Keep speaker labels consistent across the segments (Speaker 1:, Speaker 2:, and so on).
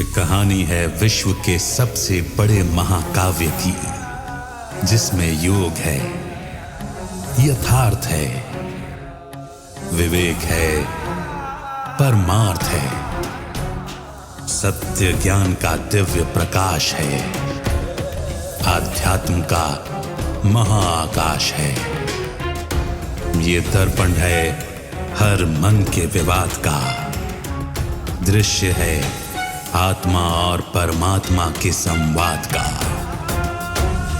Speaker 1: कहानी है विश्व के सबसे बड़े महाकाव्य की, जिसमें योग है, यथार्थ है, विवेक है, परमार्थ है, सत्य ज्ञान का दिव्य प्रकाश है, आध्यात्म का महाआकाश है। ये दर्पण है हर मन के विवाद का, दृश्य है आत्मा और परमात्मा के संवाद का,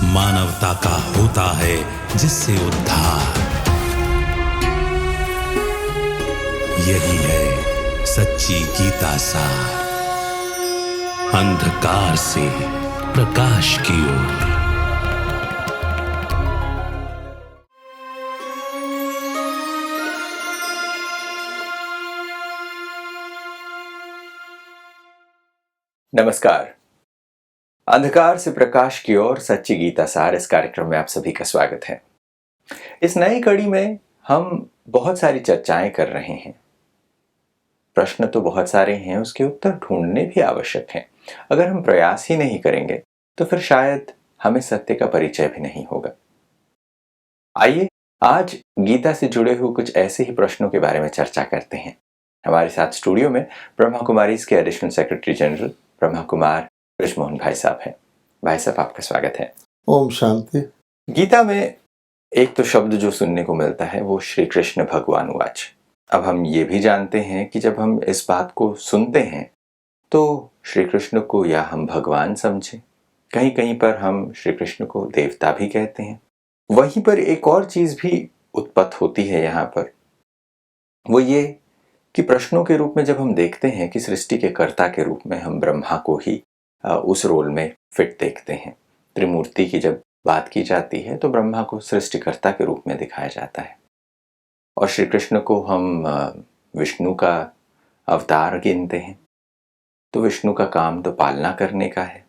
Speaker 1: मानवता का होता है जिससे उद्धार। यही है सच्ची गीता सार, अंधकार से प्रकाश की ओर।
Speaker 2: नमस्कार। अंधकार से प्रकाश की ओर सच्ची गीता सार इस कार्यक्रम में आप सभी का स्वागत है। इस नई कड़ी में हम बहुत सारी चर्चाएं कर रहे हैं। प्रश्न तो बहुत सारे हैं, उसके उत्तर ढूंढने भी आवश्यक हैं। अगर हम प्रयास ही नहीं करेंगे तो फिर शायद हमें सत्य का परिचय भी नहीं होगा। आइए आज गीता से जुड़े हुए कुछ ऐसे ही प्रश्नों के बारे में चर्चा करते हैं। हमारे साथ स्टूडियो में ब्रह्मा कुमारीज के additional secretary general Brahma Kumar Brijmohan भाई साहब हैं। भाई साहब, आपका स्वागत है।
Speaker 3: ओम शांति।
Speaker 2: गीता में एक तो शब्द जो सुनने को मिलता है वो श्री कृष्ण भगवान उवाच। अब हम ये भी जानते हैं कि जब हम इस बात को सुनते हैं तो श्री कृष्ण को या हम भगवान समझें, कहीं कहीं पर हम श्री कृष्ण को देवता भी कहते हैं। वहीं पर एक और चीज भी उत्पन्न होती है यहाँ पर, वो ये कि प्रश्नों के रूप में जब हम देखते हैं कि सृष्टि के कर्ता के रूप में हम ब्रह्मा को ही उस रोल में फिट देखते हैं। त्रिमूर्ति की जब बात की जाती है तो ब्रह्मा को सृष्टिकर्ता के रूप में दिखाया जाता है और श्री कृष्ण को हम विष्णु का अवतार गिनते हैं। तो विष्णु का काम तो पालना करने का है।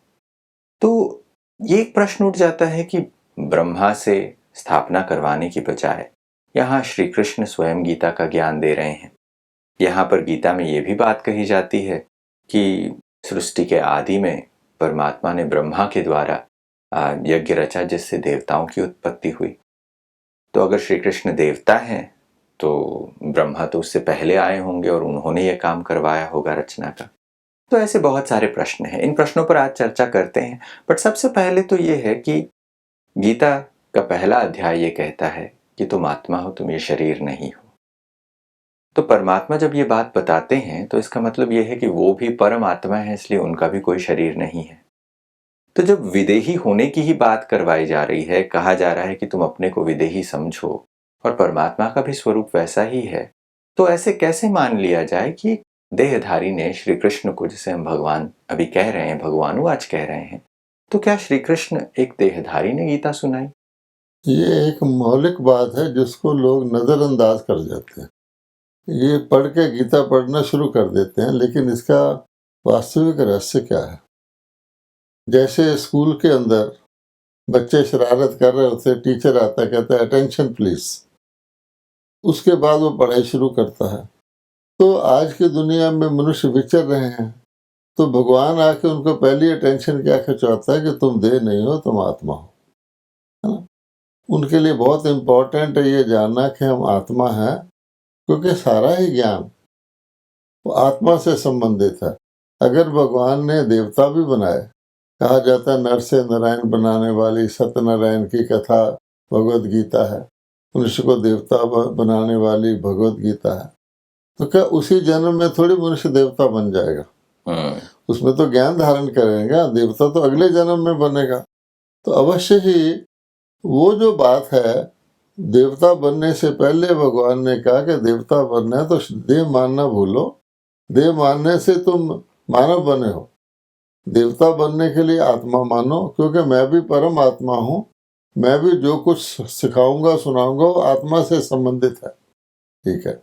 Speaker 2: तो ये एक प्रश्न उठ जाता है कि ब्रह्मा से स्थापना करवाने की बजाय यहाँ श्री कृष्ण स्वयं गीता का ज्ञान दे रहे हैं। यहाँ पर गीता में ये भी बात कही जाती है कि सृष्टि के आदि में परमात्मा ने ब्रह्मा के द्वारा यज्ञ रचा जिससे देवताओं की उत्पत्ति हुई। तो अगर श्री कृष्ण देवता हैं तो ब्रह्मा तो उससे पहले आए होंगे और उन्होंने ये काम करवाया होगा रचना का। तो ऐसे बहुत सारे प्रश्न हैं। इन प्रश्नों पर आज चर्चा करते हैं। बट सबसे पहले तो ये है कि गीता का पहला अध्याय ये कहता है कि तुम आत्मा हो, तुम ये शरीर नहीं हो। तो परमात्मा जब ये बात बताते हैं तो इसका मतलब ये है कि वो भी परमात्मा है, इसलिए उनका भी कोई शरीर नहीं है। तो जब विदेही होने की ही बात करवाई जा रही है, कहा जा रहा है कि तुम अपने को विदेही समझो और परमात्मा का भी स्वरूप वैसा ही है, तो ऐसे कैसे मान लिया जाए कि देहधारी ने श्री कृष्ण को, जिसे हम भगवान अभी कह रहे हैं, भगवानुवाच कह रहे हैं, तो क्या श्री कृष्ण एक देहधारी ने गीता सुनाई?
Speaker 3: ये एक मौलिक बात है जिसको लोग नज़रअंदाज कर जाते हैं। ये पढ़ के गीता पढ़ना शुरू कर देते हैं, लेकिन इसका वास्तविक रहस्य क्या है? जैसे स्कूल के अंदर बच्चे शरारत कर रहे होते, टीचर आता कहता है अटेंशन प्लीज, उसके बाद वो पढ़ाई शुरू करता है। तो आज की दुनिया में मनुष्य विचर रहे हैं, तो भगवान आके उनको पहली अटेंशन क्या खिंचवाता है कि तुम देह नहीं हो, तुम आत्मा हो, है ना। उनके लिए बहुत इम्पोर्टेंट है ये जानना कि हम आत्मा हैं, क्योंकि सारा ही ज्ञान वो आत्मा से संबंधित है। अगर भगवान ने देवता भी बनाए, कहा जाता है नर से नारायण बनाने वाली सत्यनारायण की कथा भगवत गीता है, मनुष्य को देवता बनाने वाली भगवत गीता है, तो क्या उसी जन्म में थोड़ी मनुष्य देवता बन जाएगा? उसमें तो ज्ञान धारण करेगा, देवता तो अगले जन्म में बनेगा। तो अवश्य ही वो जो बात है, देवता बनने से पहले भगवान ने कहा कि देवता बनना है तो देह मानना भूलो, देह मानने से तुम मानव बने हो। देवता बनने के लिए आत्मा मानो, क्योंकि मैं भी परम आत्मा हूँ, मैं भी जो कुछ सिखाऊंगा सुनाऊंगा वो आत्मा से संबंधित है। ठीक है,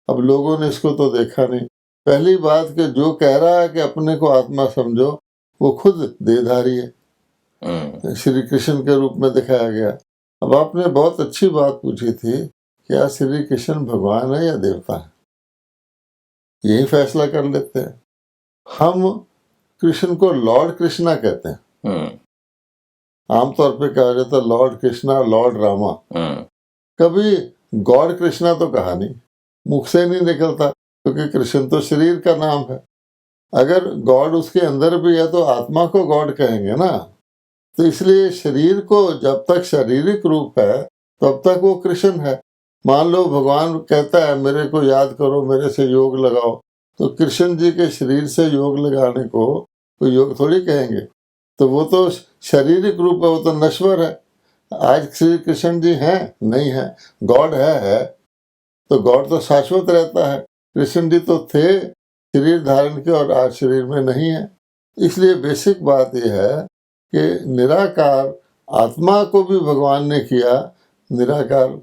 Speaker 3: अब लोगों ने इसको तो देखा नहीं। पहली बात कि जो कह रहा है कि अपने को आत्मा समझो, वो खुद देहधारी है, श्री कृष्ण के रूप में दिखाया गया। अब आपने बहुत अच्छी बात पूछी थी, क्या श्री कृष्ण भगवान है या देवता है? यही फैसला कर लेते हैं। हम कृष्ण को लॉर्ड कृष्णा कहते हैं। आमतौर पे कहा जाता है लॉर्ड कृष्णा, लॉर्ड रामा। कभी गॉड कृष्णा तो कहा नहीं, मुख से नहीं निकलता, क्योंकि कृष्ण तो शरीर का नाम है। अगर गॉड उसके अंदर भी है तो आत्मा को गॉड कहेंगे ना। तो इसलिए शरीर को जब तक शारीरिक रूप है तब तक वो कृष्ण है। मान लो भगवान कहता है मेरे को याद करो, मेरे से योग लगाओ, तो कृष्ण जी के शरीर से योग लगाने को कोई योग थोड़ी कहेंगे। तो वो तो शारीरिक रूप है, वो तो नश्वर है। आज श्री कृष्ण जी हैं नहीं है, गॉड है तो गॉड तो शाश्वत रहता है। कृष्ण जी तो थे शरीर धारण के और आज शरीर में नहीं है। इसलिए बेसिक बात यह है कि निराकार आत्मा को भी भगवान ने किया निराकार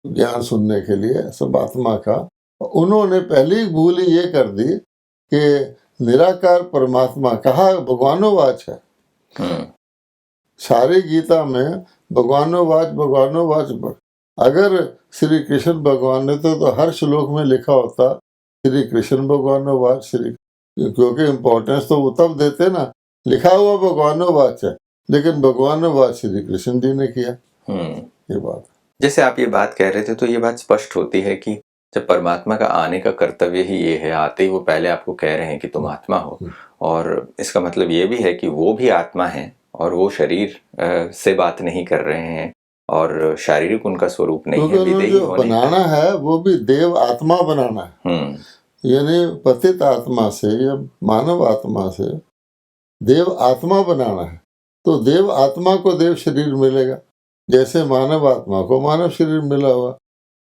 Speaker 3: ज्ञान सुनने के लिए, सब आत्मा का। उन्होंने पहली भूल ये कर दी कि निराकार परमात्मा कहा भगवानोवाच है। सारी गीता में भगवानोवाच अगर श्री कृष्ण भगवान ने तो हर श्लोक में लिखा होता श्री कृष्ण भगवानोवाच, क्योंकि इम्पोर्टेंस तो वो तब देते ना, लिखा हुआ भगवानोवाच है लेकिन भगवानोवाच श्री कृष्ण जी ने किया। ये बात,
Speaker 2: जैसे आप ये बात कह रहे थे तो ये बात स्पष्ट होती है कि जब परमात्मा का आने का कर्तव्य ही ये है, आते ही वो पहले आपको कह रहे हैं कि तुम आत्मा हो, और इसका मतलब ये भी है कि वो भी आत्मा है और वो शरीर से बात नहीं कर रहे हैं और शारीरिक उनका स्वरूप नहीं है, विदेही
Speaker 3: जो
Speaker 2: होने
Speaker 3: बनाना है वो भी देव आत्मा बनाना है। यानी पतित आत्मा से या मानव आत्मा से देव आत्मा बनाना है। तो देव आत्मा को देव शरीर मिलेगा, जैसे मानव आत्मा को मानव शरीर मिला हुआ।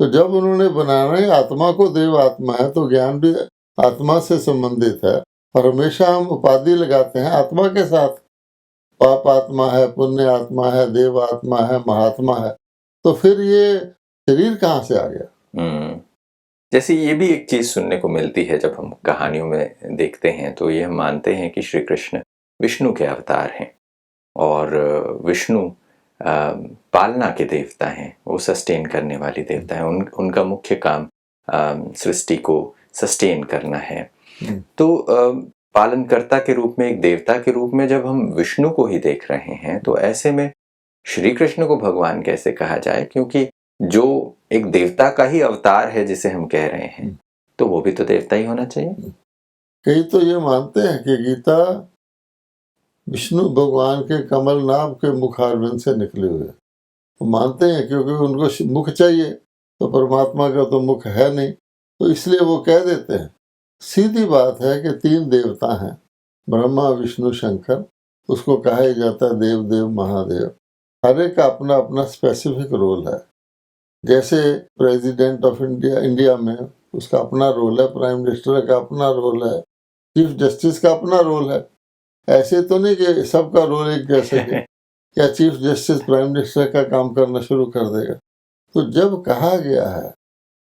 Speaker 3: तो जब उन्होंने बनाना है आत्मा को देव आत्मा है तो ज्ञान भी आत्मा से संबंधित है। और हमेशा हम उपाधि लगाते हैं आत्मा के साथ, पाप आत्मा है, पुण्य आत्मा है, देव आत्मा है, महात्मा है। तो फिर ये शरीर कहाँ से आ गया?
Speaker 2: जैसे ये भी एक चीज सुनने को मिलती है जब हम कहानियों में देखते हैं, तो ये हम मानते हैं कि श्री कृष्ण विष्णु के अवतार हैं और विष्णु पालना के देवता हैं, वो सस्टेन करने वाले देवता हैं। उनका मुख्य काम सृष्टि को सस्टेन करना है। तो पालनकर्ता के रूप में, एक देवता के रूप में जब हम विष्णु को ही देख रहे हैं तो ऐसे में श्री कृष्ण को भगवान कैसे कहा जाए, क्योंकि जो एक देवता का ही अवतार है जिसे हम कह रहे हैं तो वो भी तो देवता ही होना चाहिए।
Speaker 3: कई तो ये मानते हैं कि गीता विष्णु भगवान के कमल नाभ के मुखारविंद से निकले हुए, वो मानते हैं क्योंकि उनको मुख चाहिए, तो परमात्मा का तो मुख है नहीं, तो इसलिए वो कह देते हैं। सीधी बात है कि 3 देवता हैं, ब्रह्मा विष्णु शंकर, उसको कहा जाता है देव देव महादेव। हर एक का अपना अपना स्पेसिफिक रोल है। जैसे प्रेसिडेंट ऑफ इंडिया में उसका अपना रोल है, प्राइम मिनिस्टर का अपना रोल है, चीफ जस्टिस का अपना रोल है। ऐसे तो नहीं कि सबका रोल एक जैसे है। क्या चीफ जस्टिस प्राइम मिनिस्टर का काम करना शुरू कर देगा? तो जब कहा गया है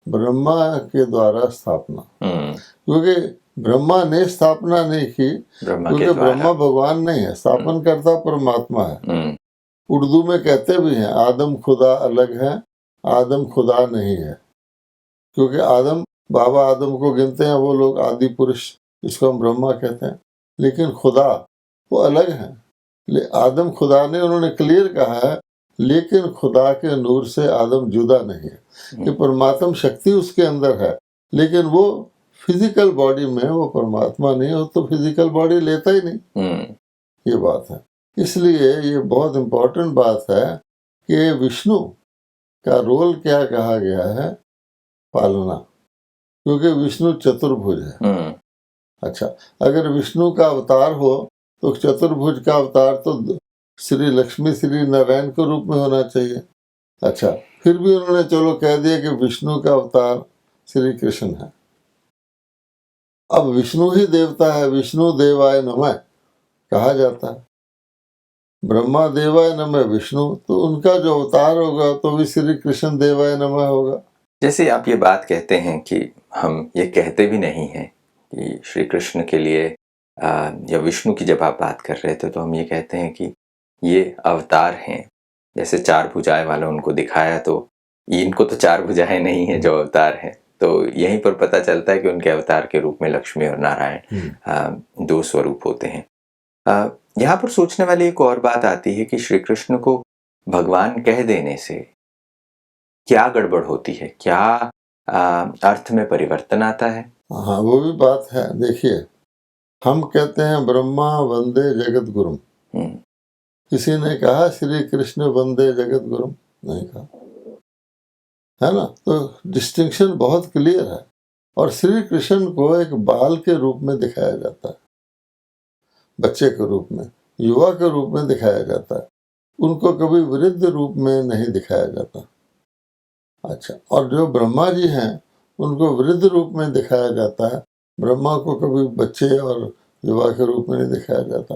Speaker 3: ब्रह्मा के द्वारा स्थापना, क्योंकि ब्रह्मा ने स्थापना नहीं की, क्योंकि ब्रह्मा भगवान नहीं है, स्थापन करता परमात्मा है। उर्दू में कहते भी हैं आदम खुदा अलग है, आदम खुदा नहीं है। क्योंकि आदम, बाबा आदम को गिनते हैं वो लोग आदि पुरुष, इसको हम ब्रह्मा कहते हैं, लेकिन खुदा वो अलग है। आदम खुदा ने, उन्होंने क्लियर कहा है, लेकिन खुदा के नूर से आदम जुदा नहीं है। कि परमात्मा शक्ति उसके अंदर है, लेकिन वो फिजिकल बॉडी में वो परमात्मा नहीं हो, तो फिजिकल बॉडी लेता ही नहीं। ये बात है। इसलिए ये बहुत इम्पोर्टेंट बात है कि विष्णु का रोल क्या कहा गया है, पालना, क्योंकि विष्णु चतुर्भुज है। अच्छा, अगर विष्णु का अवतार हो तो चतुर्भुज का अवतार तो श्री लक्ष्मी श्री नारायण के रूप में होना चाहिए। अच्छा, फिर भी उन्होंने चलो कह दिया कि विष्णु का अवतार श्री कृष्ण है। अब विष्णु ही देवता है, विष्णु देवाय नमः कहा जाता है, ब्रह्मा देवाय नमः विष्णु, तो उनका जो अवतार होगा तो भी श्री कृष्ण देवाय नमः होगा।
Speaker 2: जैसे आप ये बात कहते हैं कि हम ये कहते भी नहीं हैं कि श्री कृष्ण के लिए या विष्णु की जब आप बात कर रहे थे तो हम ये कहते हैं कि ये अवतार हैं। जैसे 4 भुजाएं वाला उनको दिखाया, तो इनको तो 4 भुजाएं नहीं है जो अवतार हैं, तो यहीं पर पता चलता है कि उनके अवतार के रूप में लक्ष्मी और नारायण दो स्वरूप होते हैं। यहाँ पर सोचने वाली एक और बात आती है कि श्री कृष्ण को भगवान कह देने से क्या गड़बड़ होती है, क्या अर्थ में परिवर्तन आता है?
Speaker 3: हाँ, वो भी बात है। देखिए, हम कहते हैं ब्रह्मा वंदे जगत गुरुम, किसी ने कहा श्री कृष्ण वंदे जगत गुरुम? नहीं कहा, है ना। तो डिस्टिंक्शन बहुत क्लियर है। और श्री कृष्ण को एक बाल के रूप में दिखाया जाता है, बच्चे के रूप में, युवा के रूप में दिखाया जाता है। उनको कभी वृद्ध रूप में नहीं दिखाया जाता। अच्छा, और जो ब्रह्मा जी हैं उनको वृद्ध रूप में दिखाया जाता है। ब्रह्मा को कभी बच्चे और युवा के रूप में नहीं दिखाया जाता।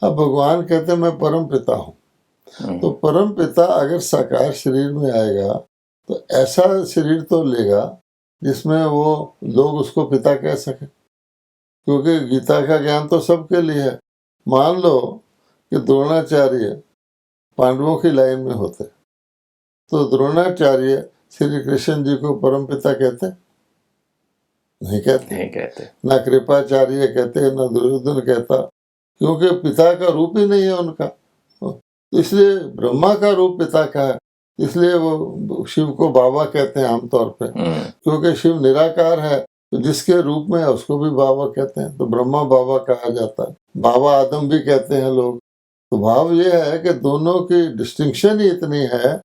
Speaker 3: अब भगवान कहते हैं मैं परम पिता हूँ। तो परम पिता अगर साकार शरीर में आएगा तो ऐसा शरीर तो लेगा जिसमें वो लोग उसको पिता कह सके, क्योंकि गीता का ज्ञान तो सबके लिए है। मान लो कि द्रोणाचार्य पांडवों की लाइन में होते तो द्रोणाचार्य श्री कृष्ण जी को परम पिता कहते? नहीं कहते। ना कृपाचार्य कहते, ना दुर्योधन कहता, क्योंकि पिता का रूप ही नहीं है उनका। तो इसलिए ब्रह्मा का रूप पिता का है, इसलिए वो शिव को बाबा कहते हैं आमतौर पे, क्योंकि शिव निराकार है। तो जिसके रूप में है उसको भी बाबा कहते हैं, तो ब्रह्मा बाबा कहा जाता है। बाबा आदम भी कहते हैं लोग। तो भाव ये है कि दोनों की डिस्टिंक्शन ही इतनी है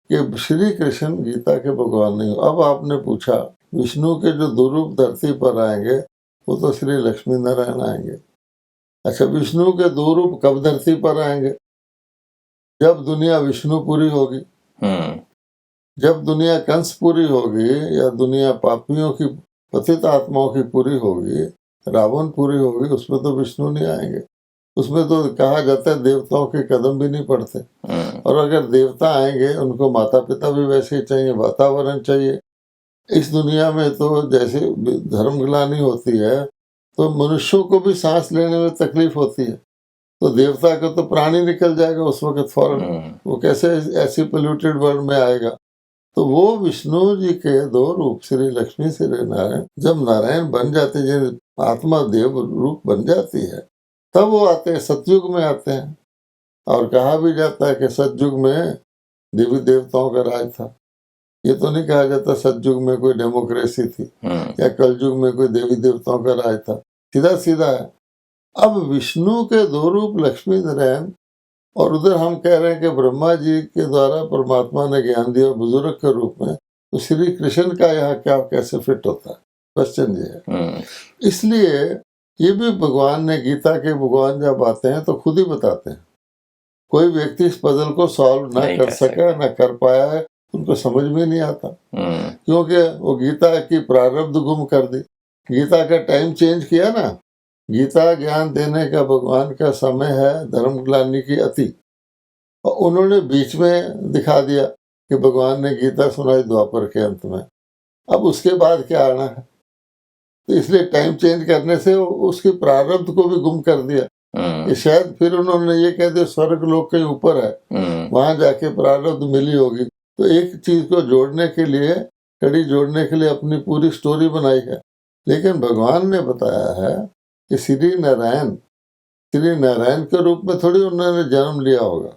Speaker 3: कि श्री कृष्ण गीता के भगवान नहीं। अब आपने पूछा विष्णु के जो दो रूप धरती पर आएंगे वो तो श्री लक्ष्मी नारायण आएंगे। अच्छा, विष्णु के दो रूप कब धरती पर आएंगे? जब दुनिया विष्णुपुरी होगी, जब दुनिया कंसपुरी होगी, या दुनिया पापियों की पतित आत्माओं की पूरी होगी, रावण पूरी होगी, उसमें तो विष्णु नहीं आएंगे। उसमें तो कहा जाता है देवताओं के कदम भी नहीं पड़ते। और अगर देवता आएंगे उनको माता पिता भी वैसे ही चाहिए, वातावरण चाहिए। इस दुनिया में तो जैसे धर्मग्लानि होती है तो मनुष्यों को भी सांस लेने में तकलीफ होती है, तो देवता का तो प्राण ही निकल जाएगा उस वक्त फौरन। वो कैसे ऐसी पोल्यूटेड वर्ल्ड में आएगा? तो वो विष्णु जी के दो रूप श्री लक्ष्मी श्री नारायण, जब नारायण बन जाते, जब आत्मा देव रूप बन जाती है, तब वो आते हैं, सतयुग में आते हैं। और कहा भी जाता है कि सतयुग में देवी देवताओं का राज था। ये तो नहीं कहा जाता सतयुग में कोई डेमोक्रेसी थी या कलयुग में कोई देवी देवताओं का राज था। सीधा सीधा है। अब विष्णु के दो रूप लक्ष्मी नारायण, और उधर हम कह रहे हैं कि ब्रह्मा जी के द्वारा परमात्मा ने ज्ञान दिया बुजुर्ग के रूप में, तो श्री कृष्ण का यहाँ क्या कैसे फिट होता है? क्वेश्चन ये है। इसलिए ये भी भगवान ने, गीता के भगवान जब आते हैं तो खुद ही बताते हैं। कोई व्यक्ति इस पजल को सॉल्व ना कर सका, ना कर पाया है, उनको समझ में नहीं आता, क्योंकि वो गीता की प्रारब्ध गुम कर दी। गीता का टाइम चेंज किया ना। गीता ज्ञान देने का भगवान का समय है धर्मग्लानि की अति, और उन्होंने बीच में दिखा दिया कि भगवान ने गीता सुनाई द्वापर के अंत में। अब उसके बाद क्या आना है? तो इसलिए टाइम चेंज करने से उसकी प्रारब्ध को भी गुम कर दिया कि शायद फिर उन्होंने ये कह दिया स्वर्ग लोक के ऊपर है, वहां जाके प्रारब्ध मिली होगी। तो एक चीज को जोड़ने के लिए, कड़ी जोड़ने के लिए अपनी पूरी स्टोरी बनाई है। लेकिन भगवान ने बताया है कि श्री नारायण के रूप में थोड़ी उन्होंने जन्म लिया होगा।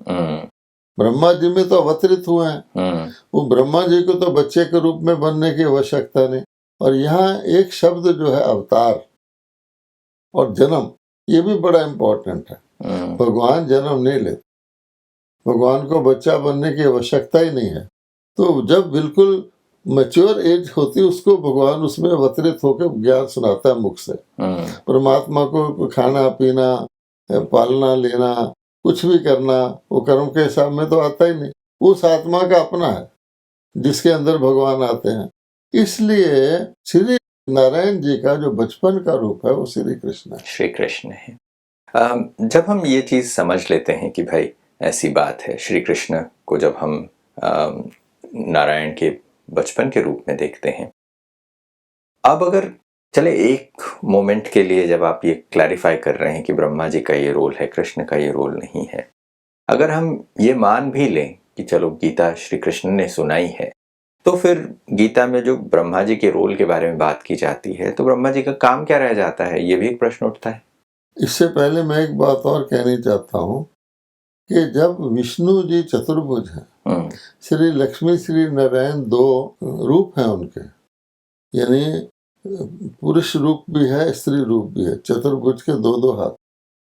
Speaker 3: ब्रह्मा जी में तो अवतरित हुए हैं। वो ब्रह्मा जी को तो बच्चे के रूप में बनने की आवश्यकता नहीं। और यहाँ एक शब्द जो है अवतार और जन्म, ये भी बड़ा इम्पोर्टेंट है। भगवान जन्म नहीं लेते, भगवान को बच्चा बनने की आवश्यकता ही नहीं है। तो जब बिल्कुल मैच्योर एज होती है उसको भगवान उसमें अवतरित होकर ज्ञान सुनाता है मुख से। परमात्मा को खाना पीना, पालना लेना, कुछ भी करना वो कर्म के हिसाब में तो आता ही नहीं। उस आत्मा का अपना है जिसके अंदर भगवान आते हैं। इसलिए श्री नारायण जी का जो बचपन का रूप है वो श्री कृष्ण है।
Speaker 2: श्री कृष्ण है। जब हम ये चीज समझ लेते हैं कि भाई ऐसी बात है, श्री कृष्ण को जब हम नारायण के बचपन के रूप में देखते हैं, अब अगर चले एक मोमेंट के लिए जब आप ये क्लैरिफाई कर रहे हैं कि ब्रह्मा जी का ये रोल है, कृष्ण का ये रोल नहीं है, अगर हम ये मान भी लें कि चलो गीता श्री कृष्ण ने सुनाई है, तो फिर गीता में जो ब्रह्मा जी के रोल के बारे में बात की जाती है, तो ब्रह्मा जी का काम क्या रह जाता है, ये भी एक प्रश्न उठता है।
Speaker 3: इससे पहले मैं एक बात और कहनी चाहता हूँ कि जब विष्णु जी चतुर्भुज हैं, श्री लक्ष्मी श्री नारायण दो रूप हैं उनके, यानी पुरुष रूप भी है स्त्री रूप भी है, चतुर्भुज के दो दो हाथ।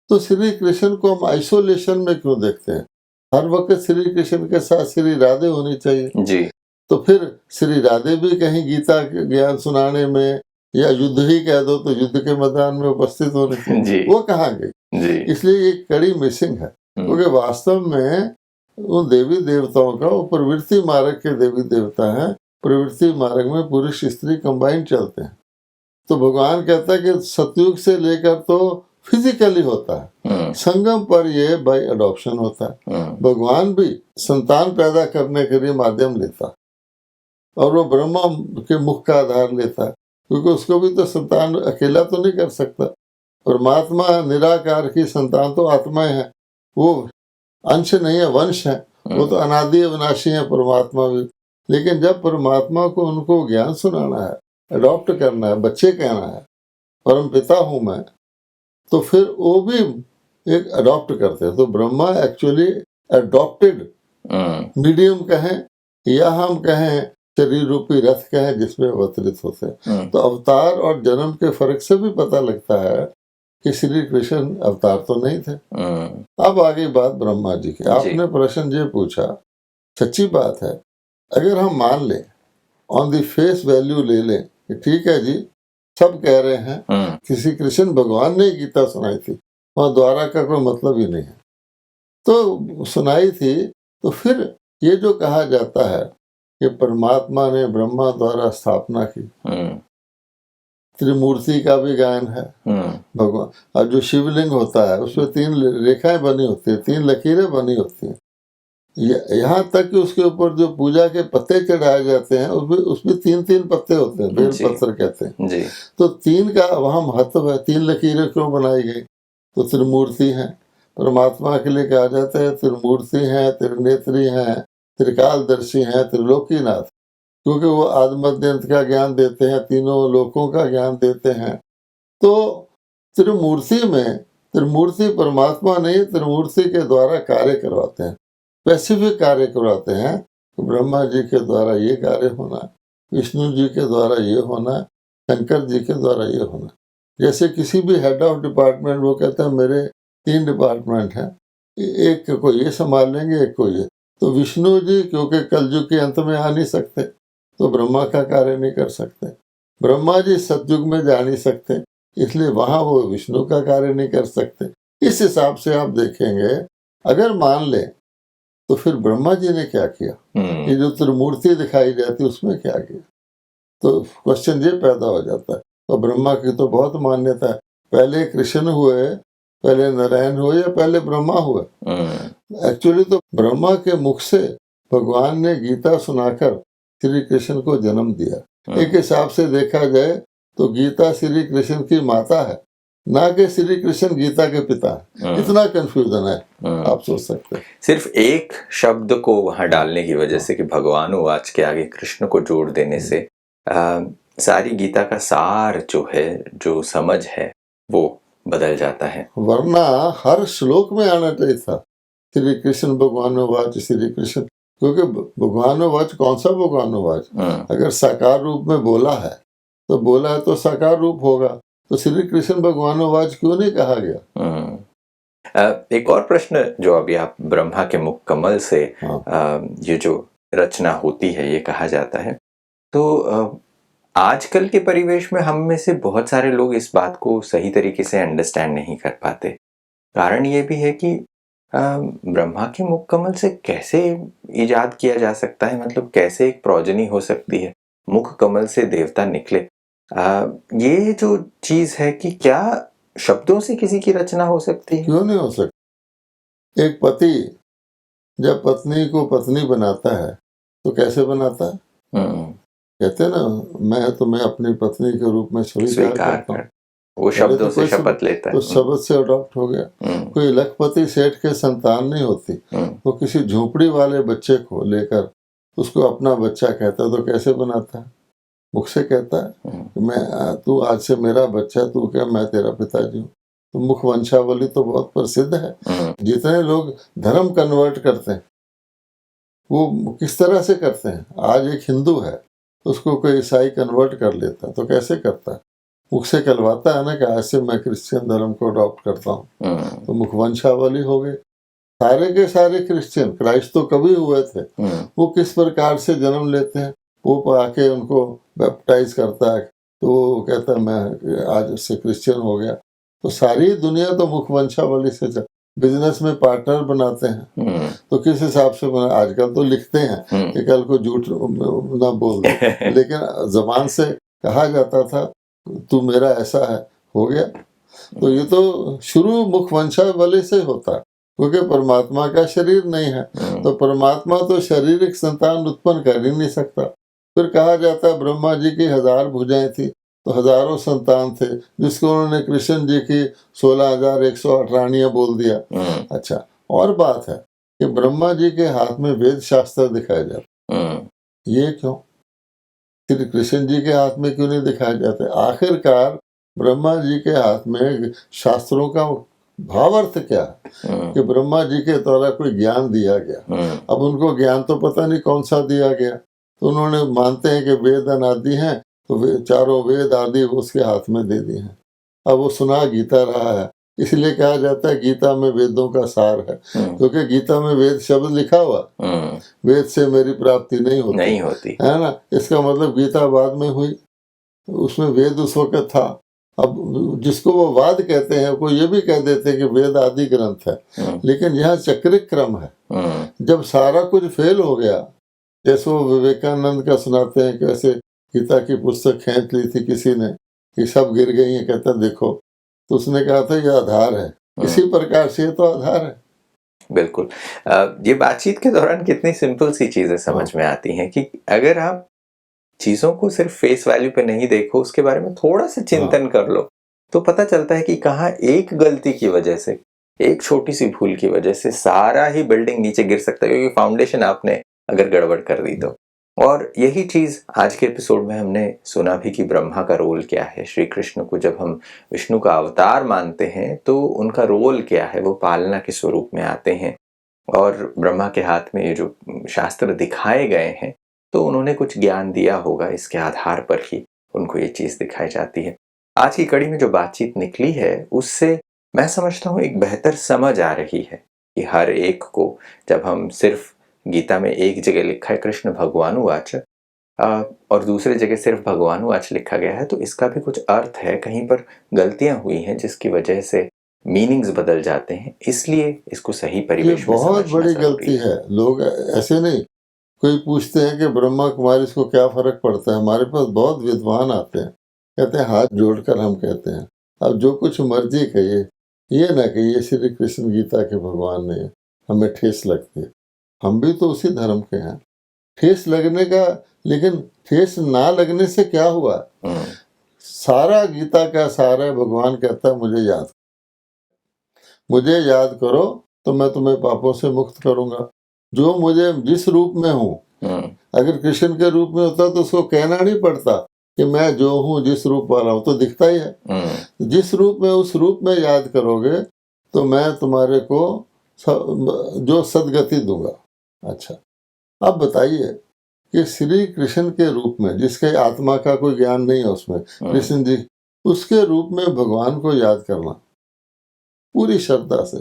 Speaker 3: तो श्री कृष्ण को हम आइसोलेशन में क्यों देखते हैं? हर वक्त श्री कृष्ण के साथ श्री राधे होनी चाहिए
Speaker 2: जी।
Speaker 3: तो फिर श्री राधे भी कहीं गीता के ज्ञान सुनाने में, या युद्ध ही कह दो तो युद्ध के मैदान में उपस्थित होने चाहिए, वो कहाँ गई?
Speaker 2: जी।
Speaker 3: इसलिए ये कड़ी मिसिंग है, क्योंकि वास्तव में उन देवी देवताओं का, वो प्रवृत्ति मार्ग के देवी देवता हैं, प्रवृत्ति मार्ग में पुरुष स्त्री कंबाइन चलते हैं। तो भगवान कहता है कि सतयुग से लेकर तो फिजिकली होता है, संगम पर ये बाय अडॉप्शन होता है। भगवान भी संतान पैदा करने के लिए माध्यम लेता, और वो ब्रह्मा के मुख का आधार लेता है, क्योंकि उसको भी तो संतान अकेला तो नहीं कर सकता। परमात्मा निराकार की संतान तो आत्माएं हैं, वो अंश नहीं है, वंश है, वो तो अनादि अविनाशी है परमात्मा भी। लेकिन जब परमात्मा को उनको ज्ञान सुनाना है, अडॉप्ट करना है, बच्चे कहना है, परम पिता हूं मैं, तो फिर वो भी एक अडॉप्ट करते हैं। तो ब्रह्मा एक्चुअली अडॉप्टेड मीडियम कहें, या हम कहें शरीर रूपी रथ कहें, जिसमें अवतरित होते हैं। तो अवतार और जन्म के फर्क से भी पता लगता है कि श्री कृष्ण अवतार तो नहीं थे। अब आगे बात ब्रह्मा जी की। आपने प्रश्न ये पूछा, सच्ची बात है, अगर हम मान लें, ऑन द फेस वैल्यू ले लें कि ठीक है जी, सब कह रहे हैं किसी कृष्ण भगवान ने गीता सुनाई थी, वहाँ द्वारा का कोई मतलब ही नहीं है, तो सुनाई थी, तो फिर ये जो कहा जाता है कि परमात्मा ने ब्रह्मा द्वारा स्थापना की, त्रिमूर्ति का भी गायन है भगवान। और जो शिवलिंग होता है उसमें 3 रेखाएं बनी होती है, 3 लकीरें बनी होती हैं, यहाँ तक कि उसके ऊपर जो पूजा के पत्ते चढ़ाए जाते हैं उसमें 3-3 पत्ते होते हैं, बेल पत्र कहते हैं जी। तो 3 का वहाँ महत्व है। 3 लकीरें क्यों बनाई गई? तो त्रिमूर्ति हैं, परमात्मा के लिए कहा जाता है त्रिमूर्ति हैं, त्रिनेत्री हैं, त्रिकालदर्शी हैं, त्रिलोकीनाथ, क्योंकि वो आदि मध्य अंत का ज्ञान देते हैं, तीनों लोकों का ज्ञान देते हैं। तो त्रिमूर्ति में त्रिमूर्ति परमात्मा नहीं, त्रिमूर्ति के द्वारा कार्य करवाते हैं, स्पेसिफिक कार्य करवाते हैं। तो ब्रह्मा जी के द्वारा ये कार्य होना, विष्णु जी के द्वारा ये होना, शंकर जी के द्वारा ये होना। जैसे किसी भी हेड ऑफ डिपार्टमेंट, वो कहते हैं मेरे 3 डिपार्टमेंट हैं, एक को ये संभाल लेंगे, एक को ये। तो विष्णु जी क्योंकि कलयुग के अंत में आ नहीं सकते, तो ब्रह्मा का कार्य नहीं कर सकते। ब्रह्मा जी सतयुग में जा नहीं सकते, इसलिए वहां वो विष्णु का कार्य नहीं कर सकते। इस हिसाब से आप देखेंगे, अगर मान ले तो फिर ब्रह्मा जी ने क्या किया, ये जो त्रिमूर्ति दिखाई जाती उसमें क्या किया? तो क्वेश्चन ये पैदा हो जाता है। तो ब्रह्मा की तो बहुत मान्यता है, पहले कृष्ण हुए, पहले नारायण हुए, या पहले ब्रह्मा हुए? एक्चुअली तो ब्रह्मा के मुख से भगवान ने गीता सुनाकर श्री कृष्ण को जन्म दिया। एक हिसाब से देखा जाए तो गीता श्री कृष्ण की माता है, ना कि श्री कृष्ण गीता के पिता। इतना कंफ्यूजन है, आप सोच सकते हैं।
Speaker 2: सिर्फ एक शब्द को वहां डालने की वजह से कि भगवान वाच के आगे कृष्ण को जोड़ देने से सारी गीता का सार जो है, जो समझ है, वो बदल जाता है।
Speaker 3: वरना हर श्लोक में आना चाहिए था श्री कृष्ण भगवान वाच श्री कृष्ण, क्योंकि भगवान वाच कौन सा भगवान वाच? अगर साकार रूप में बोला है तो बोला है तो साकार रूप होगा, तो श्री कृष्ण भगवान वाच क्यों नहीं कहा गया?
Speaker 2: एक और प्रश्न जो अभी आप ब्रह्मा के मुख कमल से ये जो रचना होती है ये कहा जाता है, तो आजकल के परिवेश में हम में से बहुत सारे लोग इस बात को सही तरीके से अंडरस्टैंड नहीं कर पाते। कारण ये भी है कि ब्रह्मा के मुख कमल से कैसे इजाद किया जा सकता है, मतलब कैसे एक प्रोजनी हो सकती है, मुख कमल से देवता निकले। ये जो चीज है कि क्या शब्दों से किसी की रचना हो सकती है?
Speaker 3: क्यों नहीं हो सकती? एक पति जब पत्नी को पत्नी बनाता है तो कैसे बनाता है? कहते हैं ना, मैं तुम्हें अपनी पत्नी के रूप में स्वीकार करता हूँ,
Speaker 2: वो शब्दों से शपथ लेता है,
Speaker 3: तो शब्द से अडॉप्ट हो गया। कोई लखपति सेठ के संतान नहीं होती, वो किसी झोपड़ी वाले बच्चे को लेकर उसको अपना बच्चा कहता है तो कैसे बनाता है? मुख से कहता है कि मैं तू आज से मेरा बच्चा, तू क्या मैं तेरा पिताजी हूँ। तो मुख वंशावली तो बहुत प्रसिद्ध है। जितने लोग धर्म कन्वर्ट करते हैं वो किस तरह से करते हैं? आज एक हिंदू है, उसको कोई ईसाई कन्वर्ट कर लेता तो कैसे करता है? मुख से कहलवाता है ना कि आज से मैं क्रिश्चियन धर्म को अडॉप्ट करता हूँ, तो मुख वंशावली हो गई। सारे के सारे क्रिश्चियन, क्राइस्ट तो कभी हुए थे, वो किस प्रकार से जन्म लेते हैं? वो आके उनको बैप्टाइज करता है तो वो कहता है मैं आज से क्रिश्चियन हो गया। तो सारी दुनिया तो मुख वंशावली से बिजनेस में पार्टनर बनाते हैं, तो किस हिसाब से बना? आजकल तो लिखते हैं कि कल को झूठ ना बोल दे, लेकिन जबान से कहा जाता था तू मेरा ऐसा है, हो गया। तो ये तो शुरू मुख वंशावली से होता है, क्योंकि परमात्मा का शरीर नहीं है, तो परमात्मा तो शारीरिक संतान उत्पन्न कर ही नहीं सकता। फिर कहा जाता है ब्रह्मा जी की 1000 भुजाएं थी, तो हजारों संतान थे, जिसको उन्होंने कृष्ण जी की 16,108 रानियां बोल दिया। अच्छा, और बात है कि ब्रह्मा जी के हाथ में वेद शास्त्र दिखाए जाते, ये क्यों? श्री कृष्ण जी के हाथ में क्यों नहीं दिखाए जाते? आखिरकार ब्रह्मा जी के हाथ में शास्त्रों का भावार्थ क्या है कि ब्रह्मा जी के द्वारा कोई ज्ञान दिया गया। अब उनको ज्ञान तो पता नहीं कौन सा दिया गया, तो उन्होंने मानते हैं कि वेद अनादि हैं, तो चारों वेद आदि उसके हाथ में दे दिए हैं। अब वो सुना गीता रहा है, इसलिए कहा जाता है गीता में वेदों का सार है, क्योंकि गीता में वेद शब्द लिखा हुआ, वेद से मेरी प्राप्ति नहीं होती है ना। इसका मतलब गीता बाद में हुई, उसमें वेद उस वक्त था। अब जिसको वो वाद कहते हैं वो ये भी कह देते हैं कि वेद आदि ग्रंथ है, लेकिन यहाँ चक्रिक क्रम है। जब सारा कुछ फेल हो गया, जैसे वो विवेकानंद का सुनाते हैं कैसे गीता की पुस्तक खींच ली थी किसी ने कि सब गिर गई है, कहता देखो, तो उसने कहा था ये आधार है। इसी प्रकार से ये तो आधार है।
Speaker 2: बिल्कुल। ये बातचीत के दौरान कितनी सिंपल सी चीजें समझ में आती हैं कि अगर आप चीजों को सिर्फ फेस वैल्यू पे नहीं देखो, उसके बारे में थोड़ा सा चिंतन कर लो, तो पता चलता है कि कहाँ एक गलती की वजह से, एक छोटी सी भूल की वजह से सारा ही बिल्डिंग नीचे गिर सकता है, क्योंकि फाउंडेशन आपने अगर गड़बड़ कर दी तो। और यही चीज आज के एपिसोड में हमने सुना भी कि ब्रह्मा का रोल क्या है। श्री कृष्ण को जब हम विष्णु का अवतार मानते हैं तो उनका रोल क्या है, वो पालना के स्वरूप में आते हैं। और ब्रह्मा के हाथ में ये जो शास्त्र दिखाए गए हैं, तो उन्होंने कुछ ज्ञान दिया होगा, इसके आधार पर ही उनको ये चीज दिखाई जाती है। आज की कड़ी में जो बातचीत निकली है उससे मैं समझता हूँ एक बेहतर समझ आ रही है कि हर एक को, जब हम सिर्फ गीता में एक जगह लिखा है कृष्ण भगवानुवाच और दूसरे जगह सिर्फ भगवानुवाच लिखा गया है, तो इसका भी कुछ अर्थ है, कहीं पर गलतियां हुई हैं जिसकी वजह से मीनिंग्स बदल जाते हैं, इसलिए इसको सही परिवेश में
Speaker 3: बहुत बड़ी गलती है। लोग ऐसे नहीं, कोई पूछते हैं कि ब्रह्मा कुमारी को क्या फर्क पड़ता है। हमारे पास बहुत विद्वान आते हैं, कहते हैं हाथ जोड़कर हम कहते हैं अब जो कुछ मर्जी कहिए, ये ना कहिए श्री कृष्ण गीता के भगवान ने, हमें ठेस लगती है। हम भी तो उसी धर्म के हैं। ठेस लगने का, लेकिन ठेस ना लगने से क्या हुआ? सारा गीता का सारा है, भगवान कहता है मुझे याद करो तो मैं तुम्हें पापों से मुक्त करूंगा। जो मुझे जिस रूप में हूँ, अगर कृष्ण के रूप में होता तो उसको कहना नहीं पड़ता कि मैं जो हूँ जिस रूप वाला हूँ, तो दिखता ही है। जिस रूप में, उस रूप में याद करोगे तो मैं तुम्हारे को जो सदगति दूंगा। अच्छा, अब बताइए कि श्री कृष्ण के रूप में, जिसके आत्मा का कोई ज्ञान नहीं है उसमें, कृष्ण जी, उसके रूप में भगवान को याद करना पूरी श्रद्धा से,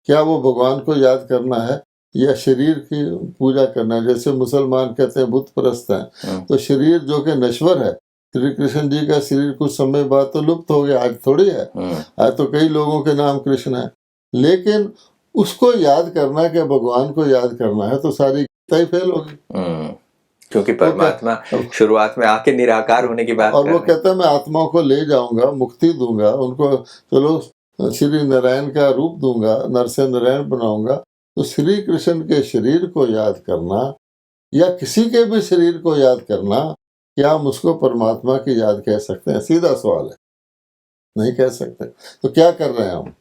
Speaker 3: क्या वो भगवान को याद करना है या शरीर की पूजा करना है? जैसे मुसलमान कहते हैं बुत परस्त हैं, तो शरीर जो कि नश्वर है, श्री कृष्ण जी का शरीर कुछ समय बाद तो लुप्त हो गया, आज थोड़ी है, आज तो कई लोगों के नाम कृष्ण है। लेकिन उसको याद करना, क्या भगवान को याद करना है, तो सारी गीता ही फेल होगी।
Speaker 2: क्योंकि परमात्मा शुरुआत में आके निराकार होने की बात
Speaker 3: और वो कहता है मैं आत्माओं को ले जाऊंगा, मुक्ति दूंगा उनको, चलो श्री नारायण का रूप दूंगा, नर से नारायण बनाऊंगा। तो श्री कृष्ण के शरीर को याद करना या किसी के भी शरीर को याद करना, क्या हम उसको परमात्मा की याद कह सकते हैं? सीधा सवाल है, नहीं कह सकते। तो क्या कर रहे हैं हम?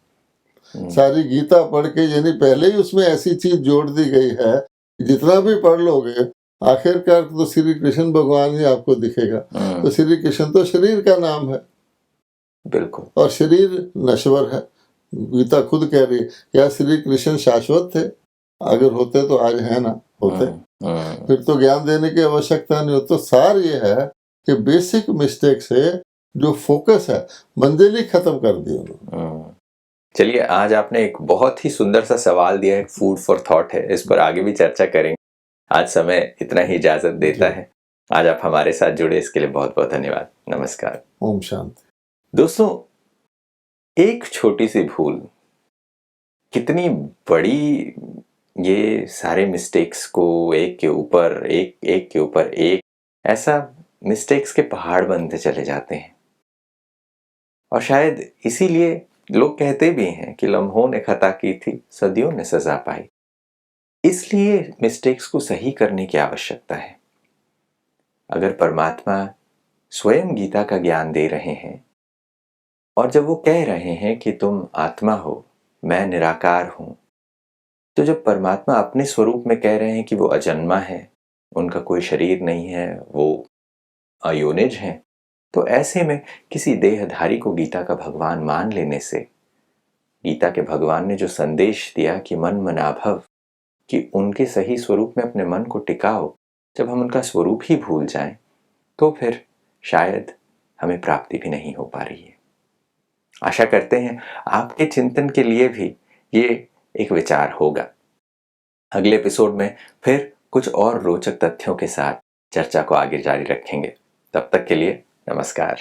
Speaker 3: सारी गीता पढ़ के, यानी पहले ही उसमें ऐसी चीज जोड़ दी गई है, जितना भी पढ़ लोगे आखिरकार तो श्री कृष्ण भगवान ही आपको दिखेगा। तो श्री कृष्ण तो शरीर का नाम है,
Speaker 2: बिल्कुल।
Speaker 3: और शरीर नश्वर है। गीता खुद कह रही है, क्या श्री कृष्ण शाश्वत थे? अगर होते तो आज है ना होते, फिर तो ज्ञान देने की आवश्यकता नहीं होती। तो सार ये है कि बेसिक मिस्टेक से जो फोकस है, मंजिल ही खत्म कर दी उन्होंने।
Speaker 2: चलिए, आज आपने एक बहुत ही सुंदर सा सवाल दिया है, फूड फॉर थॉट है, इस पर आगे भी चर्चा करेंगे। आज समय इतना ही इजाजत देता है। आज आप हमारे साथ जुड़े, इसके लिए बहुत बहुत धन्यवाद। नमस्कार।
Speaker 3: ओम शांति।
Speaker 2: दोस्तों, एक छोटी सी भूल कितनी बड़ी ये सारे मिस्टेक्स को एक के ऊपर एक ऐसा मिस्टेक्स के पहाड़ बनते चले जाते हैं। और शायद इसीलिए लोग कहते भी हैं कि लम्हों ने खता की थी, सदियों ने सजा पाई। इसलिए मिस्टेक्स को सही करने की आवश्यकता है। अगर परमात्मा स्वयं गीता का ज्ञान दे रहे हैं, और जब वो कह रहे हैं कि तुम आत्मा हो, मैं निराकार हूं, तो जब परमात्मा अपने स्वरूप में कह रहे हैं कि वो अजन्मा है, उनका कोई शरीर नहीं है, वो अयोनिज हैं, तो ऐसे में किसी देहधारी को गीता का भगवान मान लेने से, गीता के भगवान ने जो संदेश दिया कि मन मनाभव, कि उनके सही स्वरूप में अपने मन को टिकाओ, जब हम उनका स्वरूप ही भूल जाएं, तो फिर शायद हमें प्राप्ति भी नहीं हो पा रही है। आशा करते हैं आपके चिंतन के लिए भी ये एक विचार होगा। अगले एपिसोड में फिर कुछ और रोचक तथ्यों के साथ चर्चा को आगे जारी रखेंगे। तब तक के लिए नमस्कार।